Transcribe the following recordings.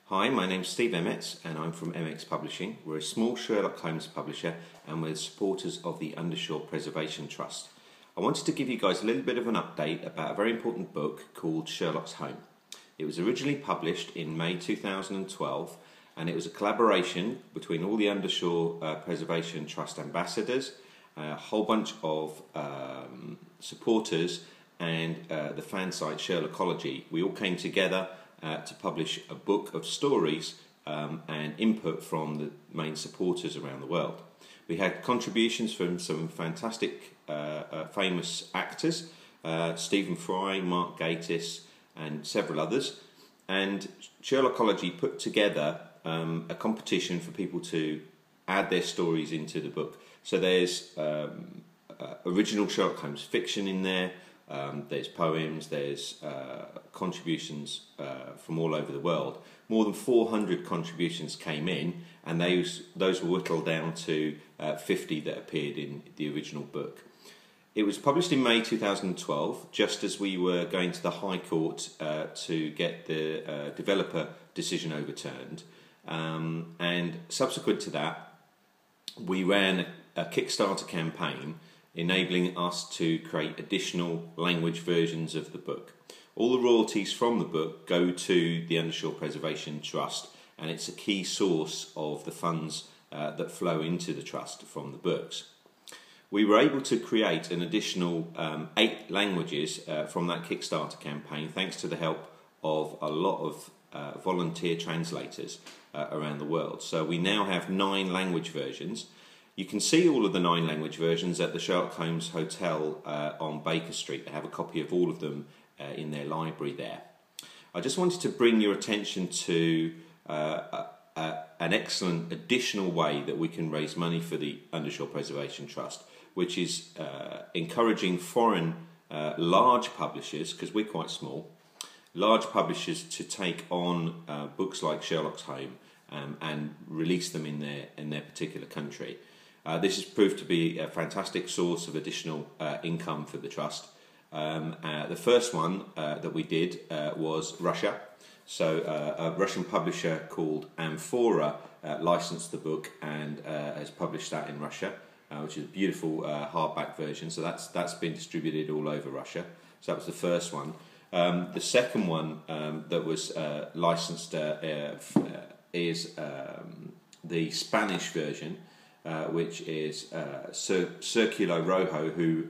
Hi, my name's Steve Emmett and I'm from Emmett Publishing. We're a small Sherlock Holmes publisher and we're supporters of the Undershore Preservation Trust. I wanted to give you guys a little bit of an update about a very important book called Sherlock's Home. It was originally published in May 2012 and it was a collaboration between all the Undershore Preservation Trust ambassadors, a whole bunch of supporters and the fan site Sherlockology. We all came together to publish a book of stories and input from the main supporters around the world. We had contributions from some fantastic famous actors, Stephen Fry, Mark Gatiss and several others, and Sherlockology put together a competition for people to add their stories into the book. So there's original Sherlock Holmes fiction in there. There's poems, there's contributions from all over the world. More than 400 contributions came in, and those were whittled down to 50 that appeared in the original book. It was published in May 2012, just as we were going to the High Court to get the developer decision overturned. And subsequent to that, we ran a Kickstarter campaign enabling us to create additional language versions of the book. All the royalties from the book go to the Undershore Preservation Trust, and it's a key source of the funds that flow into the trust from the books. We were able to create an additional 8 languages from that Kickstarter campaign, thanks to the help of a lot of volunteer translators around the world. So we now have 9 language versions. You can see all of the 9 language versions at the Sherlock Holmes Hotel on Baker Street. They have a copy of all of them in their library there. I just wanted to bring your attention to an excellent additional way that we can raise money for the Undershore Preservation Trust, which is encouraging foreign large publishers, because we're quite small, large publishers to take on books like Sherlock's Home and release them in their particular country. This has proved to be a fantastic source of additional income for the trust. The first one that we did was Russia. So a Russian publisher called Amphora licensed the book and has published that in Russia, which is a beautiful hardback version. So that's been distributed all over Russia. So that was the first one. The second one that was licensed is the Spanish version, which is Circulo Rojo, who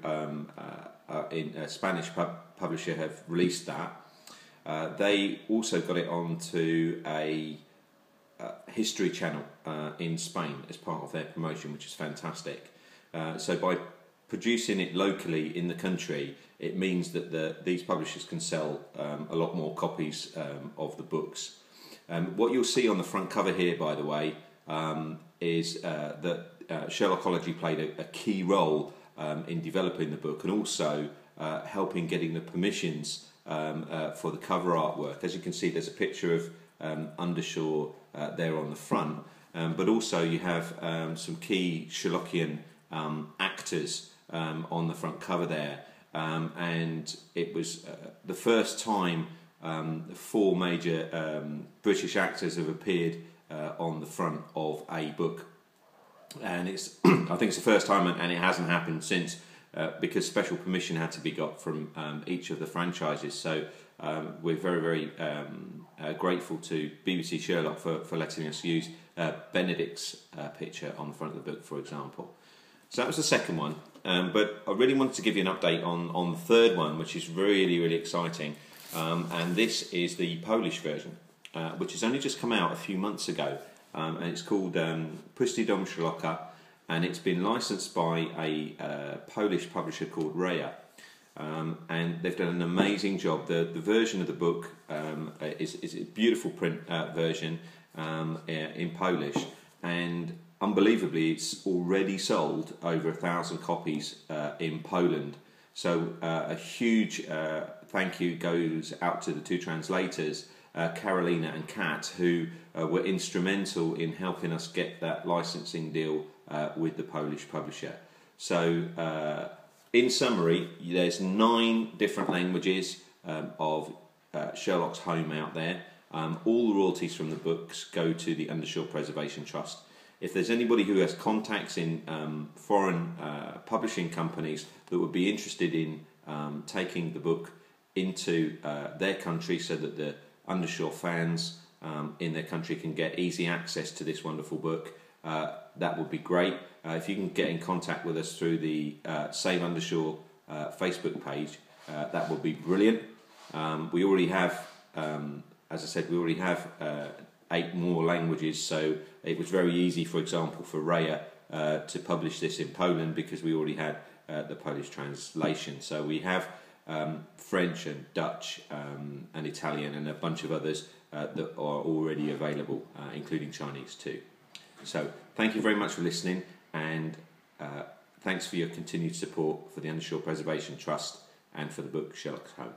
in a Spanish publisher have released that. They also got it onto a history channel in Spain as part of their promotion, which is fantastic. So by producing it locally in the country, it means that these publishers can sell a lot more copies of the books. What you'll see on the front cover here, by the way, is that Sherlockology played a key role in developing the book and also helping getting the permissions for the cover artwork. As you can see, there's a picture of Undershore there on the front, but also you have some key Sherlockian actors on the front cover there, and it was the first time 4 major British actors have appeared on the front of a book, and it's I think it's the first time, and it hasn't happened since, because special permission had to be got from each of the franchises. So we're very grateful to BBC Sherlock for letting us use Benedict's picture on the front of the book, for example. So that was the second one, but I really wanted to give you an update on the third one, which is really exciting, and this is the Polish version, which has only just come out a few months ago, and it's called Pusty Dom Sherlocka, and it's been licensed by a Polish publisher called Raya, and they've done an amazing job. The version of the book is a beautiful print version in Polish, and unbelievably it's already sold over 1,000 copies in Poland. So a huge thank you goes out to the 2 translators, Karolina and Kat, who were instrumental in helping us get that licensing deal with the Polish publisher. So in summary, there's 9 different languages of Sherlock's Home out there. All the royalties from the books go to the Undershore Preservation Trust. If there's anybody who has contacts in foreign publishing companies that would be interested in taking the book into their country so that the Undershore fans in their country can get easy access to this wonderful book, that would be great. If you can get in contact with us through the Save Undershore Facebook page, that would be brilliant. We already have, as I said, we already have 8 more languages, so it was very easy, for example, for Raya to publish this in Poland because we already had the Polish translation. So we have French and Dutch and Italian and a bunch of others that are already available, including Chinese too. So thank you very much for listening, and thanks for your continued support for the Undershore Preservation Trust and for the book Sherlock Holmes.